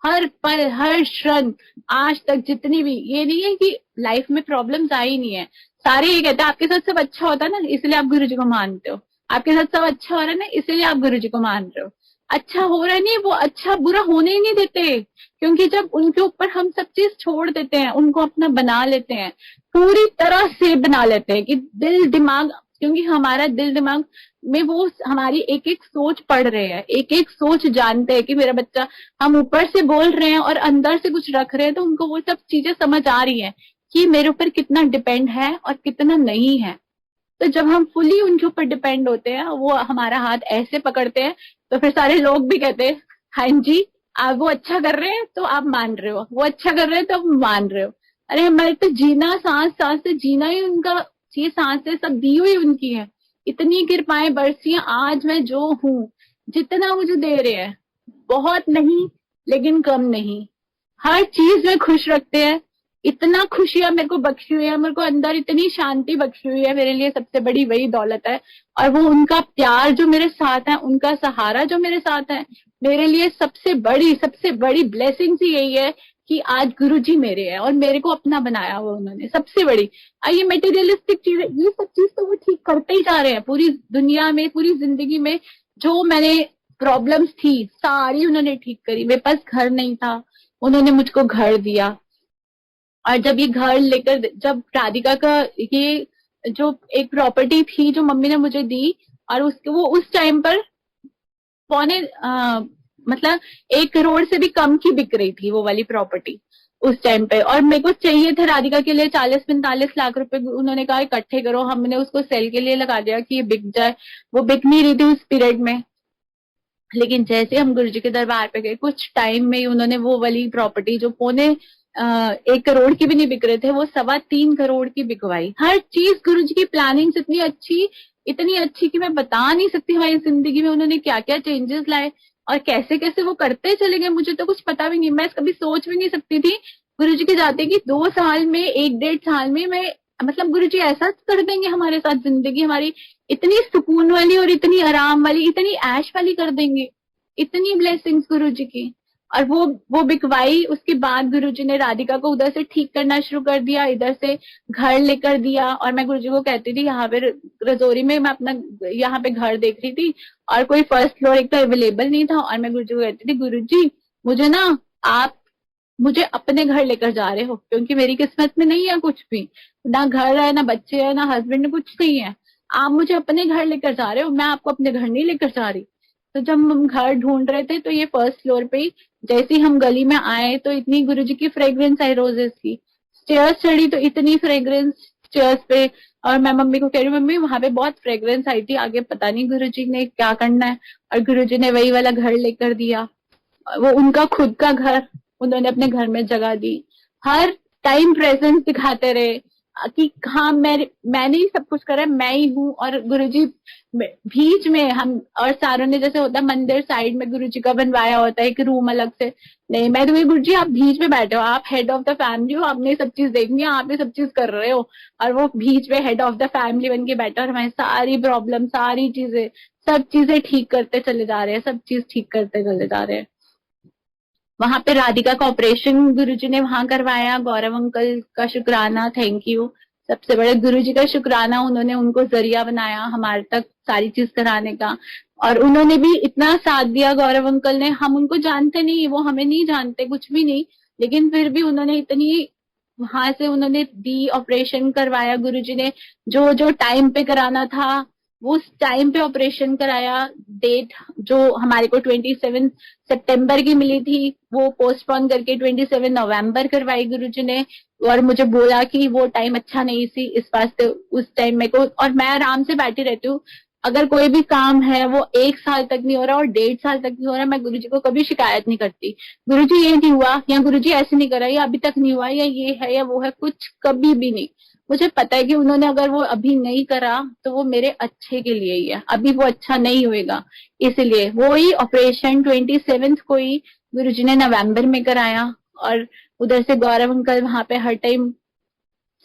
हर पल हर क्षण। आज तक जितनी भी, ये नहीं है कि लाइफ में प्रॉब्लम्स आई नहीं है, सारे ये कहते हैं आपके साथ सब अच्छा होता है ना इसलिए आप गुरुजी को मानते हो, आपके साथ सब अच्छा हो रहा है ना इसलिए आप गुरुजी को मान रहे हो। अच्छा हो रहा है नहीं, वो अच्छा बुरा होने ही नहीं देते, क्योंकि जब उनके ऊपर हम सब चीज छोड़ देते हैं, उनको अपना बना लेते हैं, पूरी तरह से बना लेते हैं कि दिल दिमाग, क्योंकि हमारा दिल दिमाग में वो हमारी एक एक सोच पढ़ रहे हैं, एक एक सोच जानते हैं कि मेरा बच्चा, हम ऊपर से बोल रहे हैं और अंदर से कुछ रख रहे हैं, तो उनको वो सब चीजें समझ आ रही है कि मेरे ऊपर कितना डिपेंड है और कितना नहीं है। तो जब हम फुली उनके ऊपर डिपेंड होते हैं, वो हमारा हाथ ऐसे पकड़ते हैं, तो फिर सारे लोग भी कहते हैं हाँ जी, आप वो अच्छा कर रहे हैं तो आप मान रहे हो, वो अच्छा कर रहे हैं तो आप मान रहे हो। अरे हमारे तो जीना, सांस सांस से जीना ही उनका, ये सांसें सब दी हुई उनकी है। इतनी कृपाएं बरसी आज मैं जो हूँ, जितना मुझे दे रहे हैं बहुत नहीं लेकिन कम नहीं, हर चीज में खुश रखते हैं, इतना खुशियां मेरे को बख्शी हुई है, मेरे को अंदर इतनी शांति बख्शी हुई है, मेरे लिए सबसे बड़ी वही दौलत है। और वो उनका प्यार जो मेरे साथ है, उनका सहारा जो मेरे साथ है, मेरे लिए सबसे बड़ी ब्लेसिंग्स ही यही है कि आज गुरुजी मेरे हैं और मेरे को अपना बनाया हुआ उन्होंने, सबसे बड़ी। ये मटेरियलिस्टिक चीज, ये सब चीज तो वो ठीक करते ही जा रहे हैं पूरी दुनिया में, पूरी जिंदगी में। जो मैंने प्रॉब्लम्स थी सारी उन्होंने ठीक करी। मेरे पास घर नहीं था, उन्होंने मुझको घर दिया। और जब ये घर लेकर, जब राधिका का ये जो एक प्रॉपर्टी थी जो मम्मी ने मुझे दी, और उसके वो उस टाइम पर पौने मतलब 1 करोड़ से भी कम की बिक रही थी वो वाली प्रॉपर्टी उस टाइम पे। और मेरे को चाहिए थे राधिका के लिए 40-45 लाख रुपए, उन्होंने कहा इकट्ठे करो। हमने उसको सेल के लिए लगा दिया कि ये बिक जाए। वो बिक नहीं रही थी उस पीरियड में। लेकिन जैसे हम गुरु जी के दरबार पे गए, कुछ टाइम में ही उन्होंने वो वाली प्रॉपर्टी जो पौने 1 करोड़ की भी नहीं बिक रहे थे, वो 3.25 करोड़ की बिकवाई। हर चीज गुरु जी की प्लानिंग इतनी अच्छी कि मैं बता नहीं सकती हमारी जिंदगी में उन्होंने क्या क्या चेंजेस लाए और कैसे कैसे वो करते चले गए। मुझे तो कुछ पता भी नहीं, मैं कभी सोच भी नहीं सकती थी गुरु जी के जाते कि 2 साल में, 1-1.5 साल में मैं, मतलब गुरु जी ऐसा कर देंगे हमारे साथ, जिंदगी हमारी इतनी सुकून वाली और इतनी आराम वाली, इतनी ऐश वाली कर देंगे। इतनी ब्लेसिंग्स गुरु जी की। और वो बिकवाई। उसके बाद गुरुजी ने राधिका को उधर से ठीक करना शुरू कर दिया, इधर से घर लेकर दिया। और मैं गुरुजी को कहती थी, यहाँ पे रजौरी में मैं अपना यहाँ पे घर देख रही थी और कोई फर्स्ट फ्लोर एक तो अवेलेबल नहीं था। और मैं गुरुजी को कहती थी, गुरुजी मुझे ना आप मुझे अपने घर लेकर जा रहे हो, क्योंकि मेरी किस्मत में नहीं है कुछ भी, ना घर है, ना बच्चे है, ना हस्बैंड, कुछ नहीं है। आप मुझे अपने घर लेकर जा रहे हो, मैं आपको अपने घर नहीं लेकर जा रही। तो जब हम घर ढूंढ रहे थे तो ये फर्स्ट फ्लोर पे ही, जैसे ही हम गली में आए तो इतनी गुरुजी की फ्रेग्रेंस आई रोजेस की। स्टेयर्स चढ़ी तो इतनी फ्रेग्रेंस स्टेयर्स पे। और मैं मम्मी को कह रही हूँ, मम्मी वहां पे बहुत फ्रेग्रेंस आई थी, आगे पता नहीं गुरुजी ने क्या करना है। और गुरुजी ने वही वाला घर लेकर दिया। वो उनका खुद का घर, उन्होंने अपने घर में जगह दी। हर टाइम प्रेजेंस दिखाते रहे कि हाँ मैंने ही सब कुछ करा है, मैं ही हूँ। और गुरुजी बीच में हम और सारों ने, जैसे होता है मंदिर साइड में गुरुजी का बनवाया होता है एक रूम अलग से, नहीं मैं तो गुरुजी आप बीच में बैठे हो, आप हेड ऑफ द फैमिली हो, आपने सब चीज देखनी है, आप ये सब चीज कर रहे हो। और वो बीच में हेड ऑफ द फैमिली बन के बैठा और हमारी सारी प्रॉब्लम, सारी चीजें, सब चीजें ठीक करते चले जा रहे हैं, सब चीज ठीक करते चले जा रहे हैं। वहां पे राधिका का ऑपरेशन गुरुजी ने वहां करवाया। गौरव अंकल का शुक्राना, थैंक यू। सबसे बड़े गुरुजी का शुक्राना, उन्होंने उनको जरिया बनाया हमारे तक सारी चीज कराने का। और उन्होंने भी इतना साथ दिया गौरव अंकल ने। हम उनको जानते नहीं, वो हमें नहीं जानते, कुछ भी नहीं, लेकिन फिर भी उन्होंने इतनी वहां से उन्होंने दी, ऑपरेशन करवाया गुरुजी ने। जो जो टाइम पे कराना था वो उस टाइम पे ऑपरेशन कराया। डेट जो हमारे को 27 सितंबर की मिली थी, वो पोस्टपोन करके 27 नवंबर करवाई गुरुजी ने। और मुझे बोला कि वो टाइम अच्छा नहीं थी, इस वास्ते उस टाइम मेरे को, और मैं आराम से बैठी रहती हूँ, अगर कोई भी काम है वो 1 साल तक नहीं हो रहा और 1.5 साल तक नहीं हो रहा, मैं गुरुजी को कभी शिकायत नहीं करती, गुरुजी ये नहीं हुआ या गुरुजी ऐसे नहीं करा या अभी तक नहीं हुआ या ये है या वो है, कुछ कभी भी नहीं। मुझे पता है कि उन्होंने अगर वो अभी नहीं करा तो वो मेरे अच्छे के लिए ही है, अभी वो अच्छा नहीं होएगा। इसलिए वो ही ऑपरेशन 27 को ही गुरुजी ने नवंबर में कराया। और उधर से गौरव अंकल वहां पे हर टाइम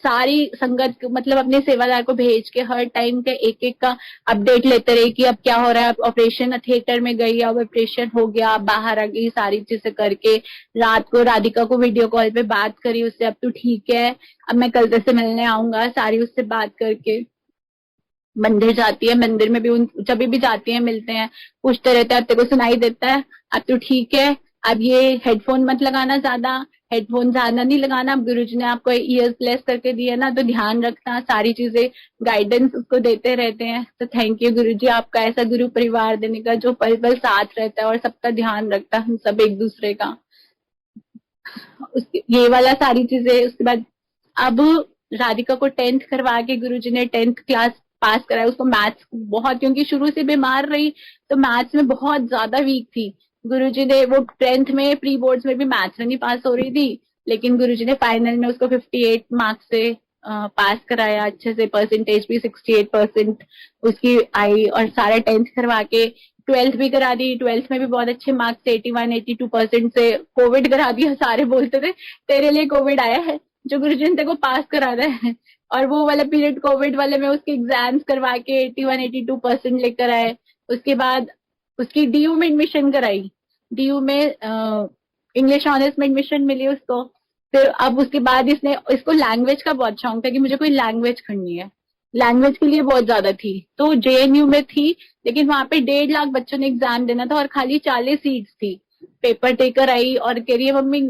सारी संगत मतलब अपने सेवादार को भेज के हर टाइम के एक एक का अपडेट लेते रहे कि अब क्या हो रहा है। ऑपरेशन थिएटर में गई, अब ऑपरेशन हो गया, अब बाहर आ गई, सारी चीजें करके रात को राधिका को वीडियो कॉल पे बात करी उससे, अब तू ठीक है, अब मैं कल से मिलने आऊंगा, सारी उससे बात करके। मंदिर जाती है, मंदिर में भी उन जब भी जाती है मिलते हैं, पूछते रहते हैं तेरे को सुनाई देता है, अब तू ठीक है, अब ये हेडफोन मत लगाना, ज्यादा हेडफोन ज्यादा नहीं लगाना, अब गुरुजी ने आपको ईयर्स ब्लेस करके दिए ना, तो ध्यान रखना, सारी चीजें गाइडेंस उसको देते रहते हैं। तो थैंक यू गुरुजी, आपका ऐसा गुरु परिवार देने का जो पल पल साथ रहता है और सबका ध्यान रखता है, हम सब एक दूसरे का। ये वाला सारी चीजें। उसके बाद अब राधिका को 10th करवा के गुरुजी ने 10th क्लास पास कराया उसको। मैथ्स बहुत, क्योंकि शुरू से बीमार रही तो मैथ्स में बहुत ज्यादा वीक थी। गुरुजी ने वो 10th में प्री बोर्ड्स में भी मैथ्स में नहीं पास हो रही थी, लेकिन गुरुजी ने फाइनल में उसको 58 मार्क्स से पास कराया अच्छे से, परसेंटेज भी 68% उसकी आई। और सारा 10th करवा के 12th भी करा दी, 12th में भी बहुत अच्छे मार्क्स, 81-82% से। कोविड करा दिया, सारे बोलते थे तेरे लिए कोविड आया है, जो गुरुजी ने तेरे को पास कराना है। और वो वाला पीरियड कोविड वाले में उसके एग्जाम्स करवा के 81-82% लेकर आए। उसके बाद उसकी डीयू में एडमिशन कराई। डीयू में इंग्लिश ऑनर्स में एडमिशन मिली उसको। फिर अब उसके बाद इसको लैंग्वेज का बहुत शौक था कि मुझे कोई लैंग्वेज करनी है। लैंग्वेज के लिए बहुत ज्यादा थी, तो जेएनयू में थी। लेकिन वहां पे 1.5 लाख बच्चों ने एग्जाम देना था और खाली 40 सीट्स थी। पेपर देकर आई और कह रही है मम्मी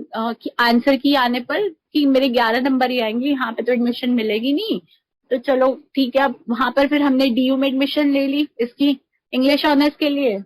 आंसर की आने पर कि मेरे 11 नंबर ही आएंगे, यहाँ पे तो एडमिशन मिलेगी नहीं। तो चलो ठीक है। अब वहां पर फिर हमने डीयू में एडमिशन ले ली इसकी, इंग्लिश ऑनर्स के लिए।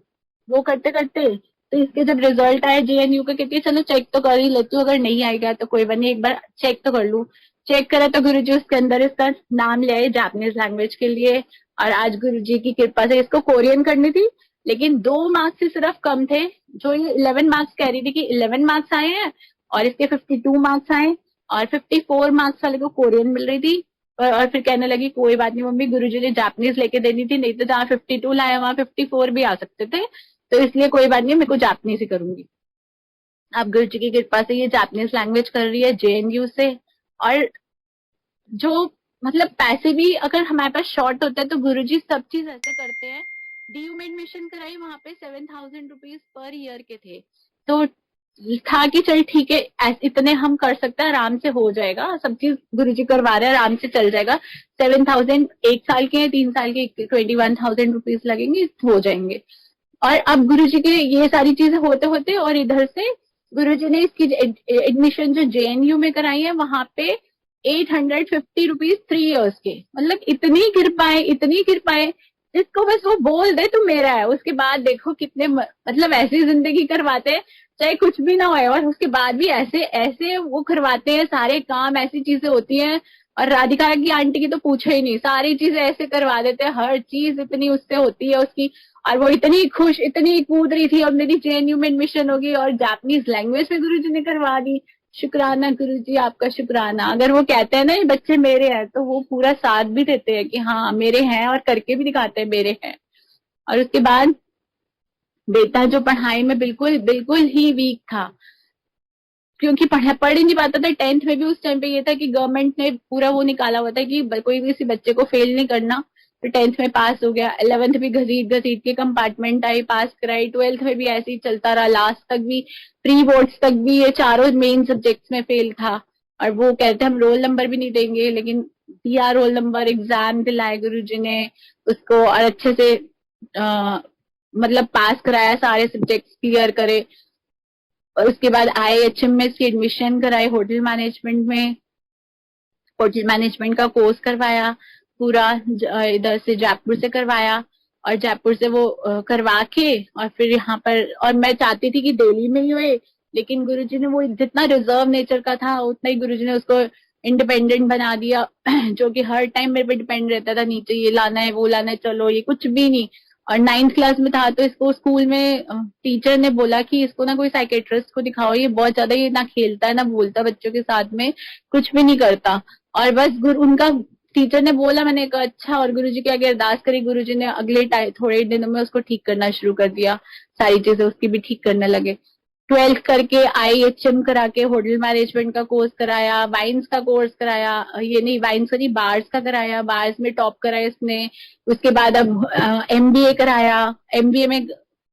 वो करते करते तो इसके जब रिजल्ट आए जेएनयू का, कहती है चलो चेक तो कर ही लेती हूँ, अगर नहीं आएगा तो कोई बात नहीं, एक बार चेक तो कर लूँ। चेक करा तो गुरुजी उसके अंदर इसका नाम ले आए जापानीज लैंग्वेज के लिए। और आज गुरुजी की कृपा से इसको कोरियन करनी थी, लेकिन 2 मार्क्स से सिर्फ कम थे। जो ये 11 मार्क्स कह रही थी कि 11 मार्क्स आए हैं और इसके 52 मार्क्स आए, और 54 मार्क्स वाले को कोरियन मिल रही थी। और फिर कहने लगी कोई बात नहीं मम्मी, गुरुजी ने जापानीज लेके देनी थी, नहीं तो जहाँ 52 लाया वहां 54 भी आ सकते थे, तो इसलिए कोई बात नहीं, मेरे को जापानीज ही करूंगी। अब गुरुजी की कृपा से ये जापानीज लैंग्वेज कर रही है जेएनयू से। और जो मतलब पैसे भी अगर हमारे पास शॉर्ट होता है तो गुरुजी सब चीज ऐसे करते हैं। डीयू में एडमिशन कराई, वहां पे 7,000 रुपीज पर ईयर के थे। तो था कि चल ठीक है, इतने हम कर सकते हैं, आराम से हो जाएगा, सब चीज गुरुजी करवा रहे हैं, आराम से चल जाएगा। 7,000 एक साल के हैं, 3 साल के 21,000 रुपीज लगेंगे, हो जाएंगे। और अब गुरुजी के ये सारी चीजें होते होते और इधर से गुरुजी ने इसकी एडमिशन जो जेएनयू में कराई है वहां पे 850 रुपीज 3 इयर्स के। मतलब इतनी कृपाएं, इसको बस वो बोल दे तो मेरा है, उसके बाद देखो कितने मतलब ऐसी जिंदगी करवाते हैं चाहे कुछ भी ना हो, और उसके बाद भी ऐसे ऐसे वो करवाते हैं सारे काम, ऐसी चीजें होती हैं। और राधिका की आंटी की तो पूछो ही नहीं, सारी चीजें ऐसे करवा देते हैं, हर चीज इतनी उससे होती है उसकी। और वो इतनी खुश, इतनी कूद रही थी, और मेरी जेएनयू में एडमिशन होगी और जापानीज लैंग्वेज में गुरुजी ने करवा दी। शुक्राना गुरुजी, आपका शुक्राना। अगर वो कहते हैं ना ये बच्चे मेरे हैं, तो वो पूरा साथ भी देते हैं कि हाँ मेरे हैं, और करके भी दिखाते हैं मेरे हैं। और उसके बाद बेटा जो पढ़ाई में बिल्कुल बिल्कुल ही वीक था, क्योंकि पढ़ ही नहीं पाता था। 10th में भी उस टाइम पे ये था कि गवर्नमेंट ने पूरा वो निकाला हुआ था कि कोई भी किसी बच्चे को फेल नहीं करना। तो 10th में पास हो गया, 11th भी घसीट घसीट के कंपार्टमेंट आई, पास कराई, 12th में भी ऐसे ही चलता रहा, लास्ट तक भी प्री बोर्ड्स तक भी ये चारों मेन सब्जेक्ट्स में फेल था। और वो कहते हम रोल नंबर भी नहीं देंगे, लेकिन दिया रोल नंबर, एग्जाम दिलाए गुरुजी ने उसको, और अच्छे से मतलब पास कराया, सारे सब्जेक्ट्स क्लियर करे। और उसके बाद IHMS की एडमिशन कराई होटल मैनेजमेंट में, होटल मैनेजमेंट का कोर्स करवाया पूरा, इधर से जयपुर से करवाया। और जयपुर से वो करवा के और फिर यहाँ पर, और मैं चाहती थी कि दिल्ली में ही हुए, लेकिन गुरुजी ने वो जितना रिजर्व नेचर का था उतना ही गुरुजी ने उसको इंडिपेंडेंट बना दिया। जो कि हर टाइम मेरे पे डिपेंड रहता था, नीचे ये लाना है वो लाना है, चलो ये कुछ भी नहीं। और 9th क्लास में था तो इसको स्कूल में टीचर ने बोला कि इसको ना कोई साइकेट्रिस्ट को दिखाओ, ये बहुत ज्यादा, ये ना खेलता है ना बोलता बच्चों के साथ में, कुछ भी नहीं करता। और बस उनका टीचर ने बोला, मैंने कहा अच्छा, और गुरुजी के आगे अरदास करी। गुरुजी ने अगले थोड़े दिनों में उसको ठीक करना शुरू कर दिया, सारी चीजें उसकी भी ठीक करने लगे। 12th करके IHM करा के होटल मैनेजमेंट का कोर्स कराया, वाइन्स का कोर्स कराया, ये नहीं वाइन्स का नहीं, बार्स का कराया, बार्स में टॉप कराया इसने। उसके बाद अब MBA कराया। MBA में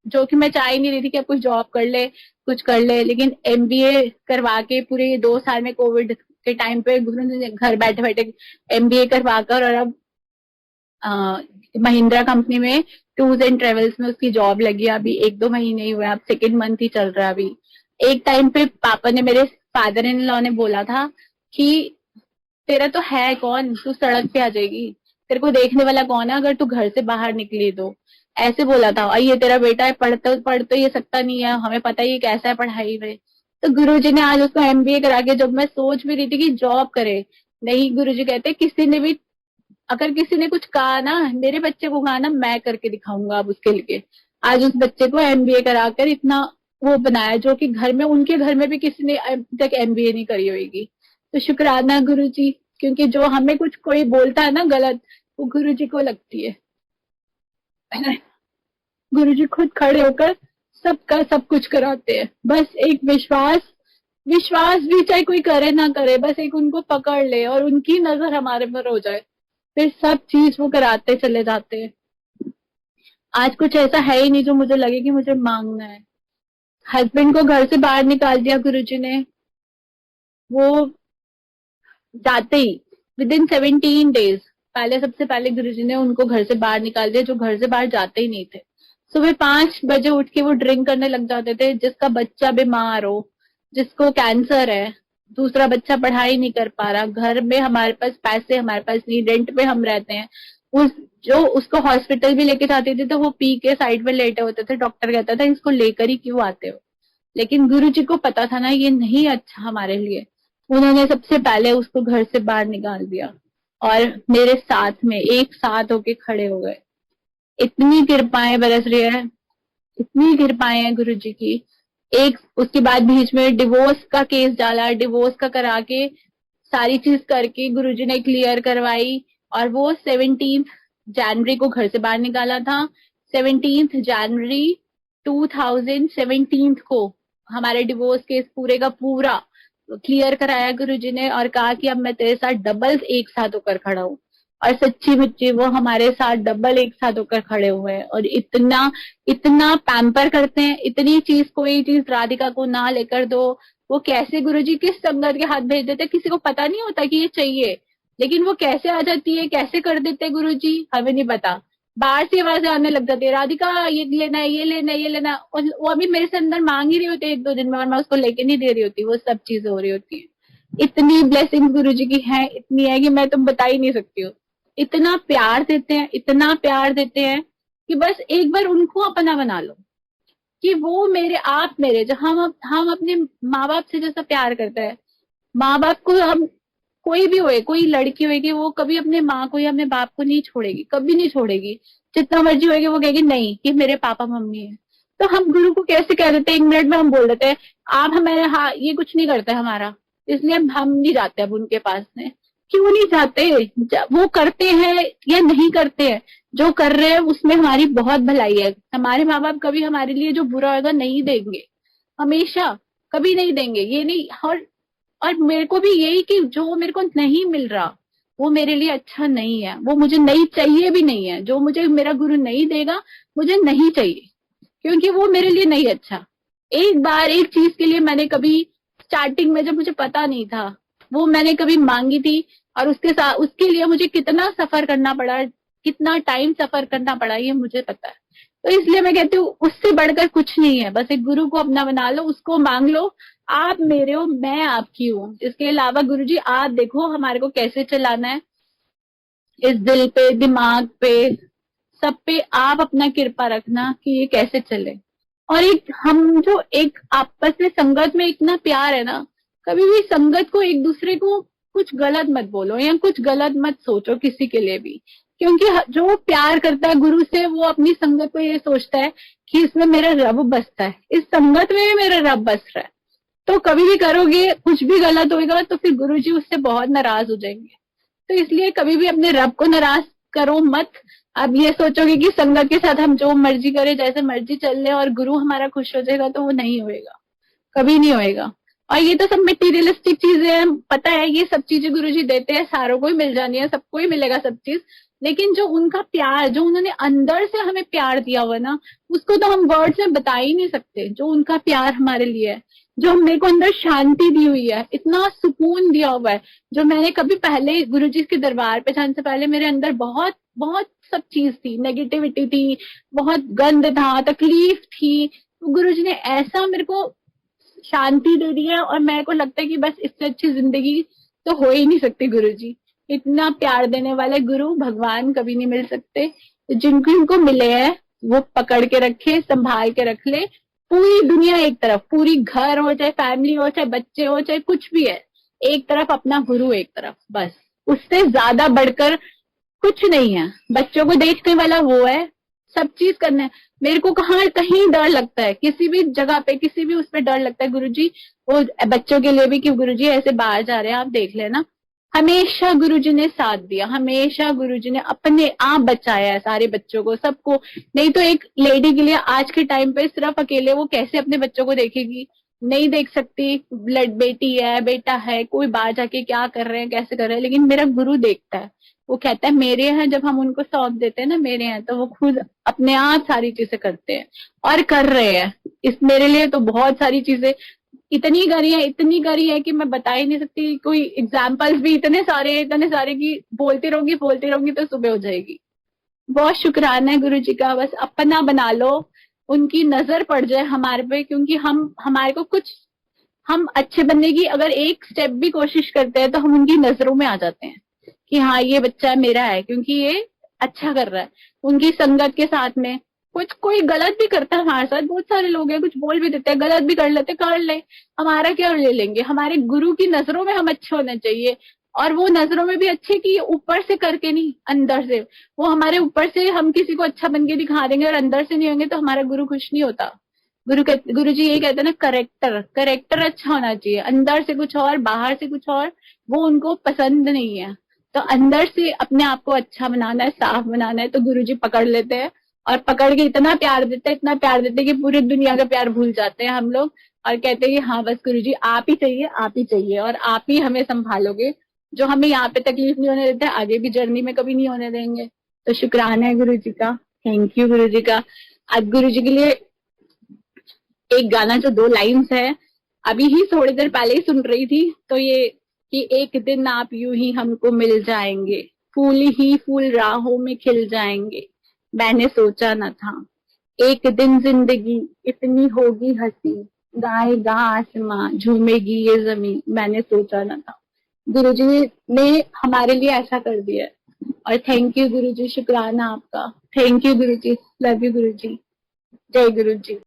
जो कि मैं चाह ही नहीं रही थी कि अब कुछ जॉब कर ले, कुछ कर ले, लेकिन MBA करवा के पूरे 2 साल में कोविड के टाइम पे घर बैठे बैठे MBA करवा कर, और अब महिंद्रा कंपनी में टूर्स एंड ट्रेवल्स में उसकी जॉब लगी। अभी 1-2 महीने ही हुए, अब 2nd मंथ ही चल रहा है अभी। एक टाइम पे पापा ने, मेरे फादर इन लॉ ने बोला था कि तेरा तो है कौन, तू सड़क पे आ जाएगी, तेरे को देखने वाला कौन है अगर तू घर से बाहर निकली तो, ऐसे बोला था। और ये तेरा बेटा है, पढ़ तो ये सकता नहीं है, हमें पता ही कैसा है पढ़ाई में। तो गुरुजी ने आज उसको MBA करा के, जब मैं सोच भी रही थी कि जॉब करे, नहीं गुरुजी कहते किसी ने भी, अगर किसी ने कुछ कहा ना, मेरे बच्चे को कहा ना, मैं करके दिखाऊंगा अब उसके लिए। आज उस बच्चे को MBA कराकर इतना वो बनाया, जो कि घर में, उनके घर में भी किसी ने अभी तक MBA नहीं करी होगी। तो शुक्राना गुरु जी, क्योंकि जो हमें कुछ कोई बोलता है ना गलत, वो गुरु जी को लगती है। गुरु जी खुद खड़े होकर सबका सब कुछ कराते हैं, बस एक विश्वास विश्वास भी चाहे कोई करे ना करे, बस एक उनको पकड़ ले और उनकी नजर हमारे पर हो जाए, फिर सब चीज वो कराते चले जाते हैं। आज कुछ ऐसा है ही नहीं जो मुझे लगे कि मुझे मांगना है। हस्बैंड को घर से बाहर निकाल दिया गुरुजी ने, वो जाते ही विद इन 17 डेज, पहले सबसे पहले गुरुजी ने उनको घर से बाहर निकाल दिया, जो घर से बाहर जाते ही नहीं थे। सुबह 5 बजे उठ के वो ड्रिंक करने लग जाते थे। जिसका बच्चा बीमार हो, जिसको कैंसर है, दूसरा बच्चा पढ़ाई नहीं कर पा रहा, घर में हमारे पास पैसे हमारे पास नहीं, रेंट पे हम रहते हैं, उस जो उसको हॉस्पिटल भी लेके जाते थे तो वो पी के साइड में लेटे होते थे। डॉक्टर कहता था इसको लेकर ही क्यों आते हो, लेकिन गुरु जी को पता था ना ये नहीं अच्छा हमारे लिए। उन्होंने सबसे पहले उसको घर से बाहर निकाल दिया और मेरे साथ में एक साथ होके खड़े हो गए। इतनी कृपाएं बरस रही है, इतनी कृपाएं हैं गुरु जी की। एक उसके बाद बीच में डिवोर्स का केस डाला, डिवोर्स का करा के सारी चीज करके गुरुजी ने क्लियर करवाई, और वो 17 जनवरी को घर से बाहर निकाला था। 17 जनवरी 2017 को हमारे डिवोर्स केस पूरे का पूरा क्लियर कराया गुरुजी ने, और कहा कि अब मैं तेरे साथ डबल एक साथ होकर खड़ा हूँ। और सच्ची मुच्ची वो हमारे साथ डबल एक साथ होकर खड़े हुए हैं, और इतना इतना पैम्पर करते हैं, इतनी चीज, कोई चीज राधिका को ना लेकर दो, वो कैसे गुरुजी किस संगत के हाथ भेज देते, किसी को पता नहीं होता कि ये चाहिए, लेकिन वो कैसे आ जाती है, कैसे कर देते गुरुजी हमें नहीं पता। बाहर से आवाजें आने लग जाती है, राधिका ये लेना है, ये लेना है, ये लेना है, और वो अभी मेरे से अंदर मांग ही रही होती है 1-2 दिन में, और मैं उसको लेके नहीं दे रही होती, वो सब चीजें हो रही होती है। इतनी ब्लेसिंग गुरुजी की है, इतनी है कि मैं तुम बता ही नहीं सकती हूँ। इतना प्यार देते हैं, इतना प्यार देते हैं कि बस एक बार उनको अपना बना लो, कि वो मेरे आप मेरे, जो हम अपने माँ बाप से जैसा प्यार करते हैं, माँ बाप को हम, कोई भी होए, कोई लड़की होगी वो कभी अपने माँ को या अपने बाप को नहीं छोड़ेगी, कभी नहीं छोड़ेगी, जितना मर्जी होगी वो कहेगी नहीं ये मेरे पापा मम्मी है। तो हम गुरु को कैसे कह देते हैं, 1 मिनट में हम बोल देते हैं आप हमारे, हाँ ये कुछ नहीं करते हमारा, इसलिए हम नहीं जाते अब उनके पास में। क्यों नहीं जाते, वो करते हैं या नहीं करते हैं, जो कर रहे हैं उसमें हमारी बहुत भलाई है। हमारे माँ बाप कभी हमारे लिए जो बुरा होगा नहीं देंगे, हमेशा, कभी नहीं देंगे, ये नहीं। और मेरे को भी यही कि जो मेरे को नहीं मिल रहा वो मेरे लिए अच्छा नहीं है, वो मुझे नहीं चाहिए भी नहीं है, जो मुझे मेरा गुरु नहीं देगा मुझे नहीं चाहिए, क्योंकि वो मेरे लिए नहीं अच्छा। एक बार एक चीज के लिए मैंने कभी स्टार्टिंग में, जब मुझे पता नहीं था, वो मैंने कभी मांगी थी, और उसके साथ उसके लिए मुझे कितना सफर करना पड़ा, कितना टाइम सफर करना पड़ा ये मुझे पता है। तो इसलिए मैं कहती हूँ उससे बढ़कर कुछ नहीं है, बस एक गुरु को अपना बना लो, उसको मांग लो, आप मेरे हो मैं आपकी हूँ। इसके अलावा गुरुजी आप देखो हमारे को कैसे चलाना है, इस दिल पे, दिमाग पे, सब पे आप अपना कृपा रखना कि ये कैसे चले। और एक हम जो एक आपस में संगत में इतना प्यार है ना, कभी भी संगत को एक दूसरे को कुछ गलत मत बोलो या कुछ गलत मत सोचो किसी के लिए भी, क्योंकि जो प्यार करता है गुरु से वो अपनी संगत को ये सोचता है कि इसमें मेरा रब बसता है, इस संगत में भी मेरा रब बस रहा है। तो कभी भी करोगे कुछ भी गलत होगा तो फिर गुरुजी उससे बहुत नाराज हो जाएंगे। तो इसलिए कभी भी अपने रब को नाराज करो मत। अब ये सोचोगे कि संगत के साथ हम जो मर्जी करें, जैसे मर्जी चल ले और गुरु हमारा खुश हो जाएगा, तो वो नहीं होएगा, कभी नहीं होएगा। और ये तो सब मटेरियलिस्टिक चीजें हैं, पता है ये सब चीजें गुरुजी देते हैं, सारों को ही मिल जानी है, सबको ही मिलेगा सब चीज, लेकिन जो उनका प्यार, जो उन्होंने अंदर से हमें प्यार दिया हुआ ना, उसको तो हम वर्ड्स में बता ही नहीं सकते। जो उनका प्यार हमारे लिए है, जो मेरे को अंदर शांति दी हुई है, इतना सुकून दिया हुआ है, जो मैंने कभी पहले गुरुजी के दरबार पे जाने से पहले मेरे अंदर बहुत बहुत सब चीज थी, नेगेटिविटी थी, बहुत गंद था, तकलीफ थी, तो गुरुजी ने ऐसा मेरे को शांति दे दी है, और मेरे को लगता है कि बस इससे अच्छी जिंदगी तो हो ही नहीं सकती। गुरुजी इतना प्यार देने वाले गुरु भगवान कभी नहीं मिल सकते। तो जिनको इनको मिले हैं वो पकड़ के रखे, संभाल के रख ले। पूरी दुनिया एक तरफ, पूरी घर हो चाहे फैमिली हो चाहे बच्चे हो चाहे कुछ भी है, एक तरफ अपना गुरु एक तरफ, बस उससे ज्यादा बढ़कर कुछ नहीं है। बच्चों को देखने वाला वो है, सब चीज करना है। मेरे को कहाँ कहीं डर लगता है, किसी भी जगह पे किसी भी उसपे डर लगता है गुरुजी, वो बच्चों के लिए भी कि गुरुजी ऐसे बाहर जा रहे हैं आप देख लेना। हमेशा गुरुजी ने साथ दिया, हमेशा गुरुजी ने अपने आप बचाया है सारे बच्चों को, सबको। नहीं तो एक लेडी के लिए आज के टाइम पे सिर्फ अकेले वो कैसे अपने बच्चों को देखेगी, नहीं देख सकती, ब्लड बेटी है बेटा है, कोई बाहर जाके क्या कर रहे हैं कैसे कर रहे हैं, लेकिन मेरा गुरु देखता है। वो कहता है मेरे हैं, जब हम उनको सौंप देते हैं ना मेरे हैं, तो वो खुद अपने आप सारी चीजें करते हैं और कर रहे हैं। इस मेरे लिए तो बहुत सारी चीजें इतनी करी है कि मैं बता ही नहीं सकती। कोई एग्जाम्पल्स भी इतने सारे कि बोलती रहूंगी तो सुबह हो जाएगी। बहुत शुक्राना है गुरु जी का, बस अपना बना लो, उनकी नजर पड़ जाए हमारे पे, क्योंकि हम हमारे को कुछ, हम अच्छे बनने की अगर एक स्टेप भी कोशिश करते हैं तो हम उनकी नजरों में आ जाते हैं कि हाँ ये बच्चा मेरा है, क्योंकि ये अच्छा कर रहा है। उनकी संगत के साथ में कुछ कोई गलत भी करता है हमारे साथ, बहुत सारे लोग हैं कुछ बोल भी देते हैं, गलत भी कर लेते, कर ले, हमारा क्या ले लेंगे। हमारे गुरु की नजरों में हम अच्छे होने चाहिए, और वो नजरों में भी अच्छे कि ऊपर से करके नहीं, अंदर से। वो हमारे ऊपर से हम किसी को अच्छा बन के दिखा देंगे और अंदर से नहीं होंगे तो हमारा गुरु खुश नहीं होता। गुरु जी ये कहते हैं ना, करेक्टर करेक्टर अच्छा होना चाहिए, अंदर से कुछ और बाहर से कुछ और, वो उनको पसंद नहीं है। तो अंदर से अपने आप को अच्छा बनाना है, साफ बनाना है, तो गुरु जी पकड़ लेते हैं और पकड़ के इतना प्यार देते हैं, इतना प्यार देते हैं कि पूरी दुनिया का प्यार भूल जाते हैं हम लोग, और कहते हैं कि हाँ बस गुरु जी आप ही चाहिए, आप ही चाहिए, और आप ही हमें संभालोगे। जो हमें यहाँ पे तकलीफ नहीं होने देते आगे भी जर्नी में कभी नहीं होने देंगे। तो शुक्राना है गुरु जी का, थैंक यू गुरु जी का। आज गुरु जी के लिए एक गाना जो 2 लाइन्स है, अभी ही थोड़ी देर पहले ही सुन रही थी, तो ये कि एक दिन आप यूं ही हमको मिल जाएंगे, फूल ही फूल राहों में खिल जाएंगे, मैंने सोचा न था एक दिन जिंदगी इतनी होगी हंसी, गाएगा आसमां झूमेगी ये जमीन, मैंने सोचा न था। गुरुजी ने हमारे लिए ऐसा कर दिया है, और थैंक यू गुरुजी, शुक्राना आपका, thank you Guruji, love you Guruji, जय गुरुजी।